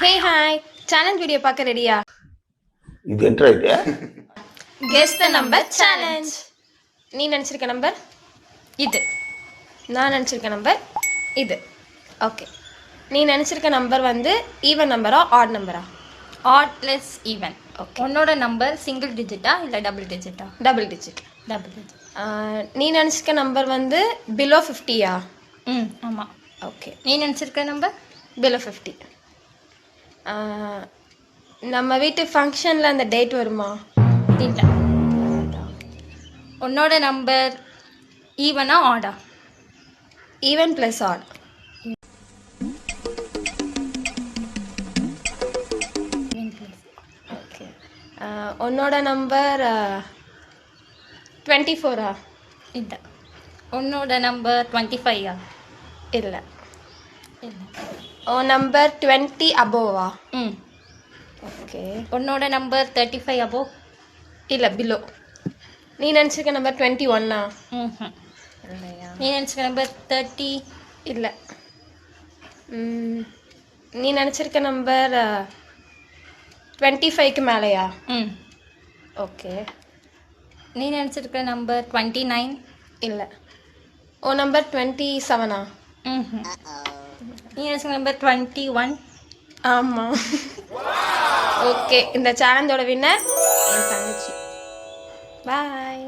Hey hi challenge video பார்க்க ரெடியா? இது என்ன இது? Guess the number challenge. நீ நினச்சிருக்க நம்பர் இது, நான் நினச்சிருக்க நம்பர் இது. ஓகே, நீ நினச்சிருக்க நம்பர் வந்து ஈவன் நம்பரா ஆட் நம்பரா? Odd plus even. ஓகே, உன்னோட நம்பர் சிங்கிள் டிஜிட்டா இல்லை டபுள் டிஜிட்டா? Double digit. Double digit. நீ நினச்சிருக்க நம்பர் வந்து பிலோ 50யா? ஆமாம். ஓகே, நீ நினச்சிருக்க நம்பர் பிலோ 50. நம்ம வீட்டு ஃபங்க்ஷனில் அந்த டேட் வருமா? இல்லை. உன்னோட நம்பர் ஈவனா ஆடா? Even plus odd. ஓகே, உன்னோட நம்பர் 24ஆ? இல்லை. உன்னோட நம்பர் 25ஆ? இல்லை. இல்லை. உன் நம்பர் 20 அபோவா? ஓகே. உன்னோட நம்பர் 35 அபோ? இல்லை, பிலோ. நீ நினச்சிருக்க நம்பர் 21ஆ? இல்லையா. நீ நினச்சிருக்க நம்பர் 30? இல்லை. நீ நினச்சிருக்க நம்பர் 25க்கு மேலேயா? ஓகே. நீ நினச்சிருக்க நம்பர் 29? இல்லை. உன் நம்பர் 27ஆ? நீ நினச்சிருக்க நம்பர் 21? ஆமாம். ஓகே, இந்த சேலஞ்சோட வின்னர் என் தங்கச்சி. பாய்.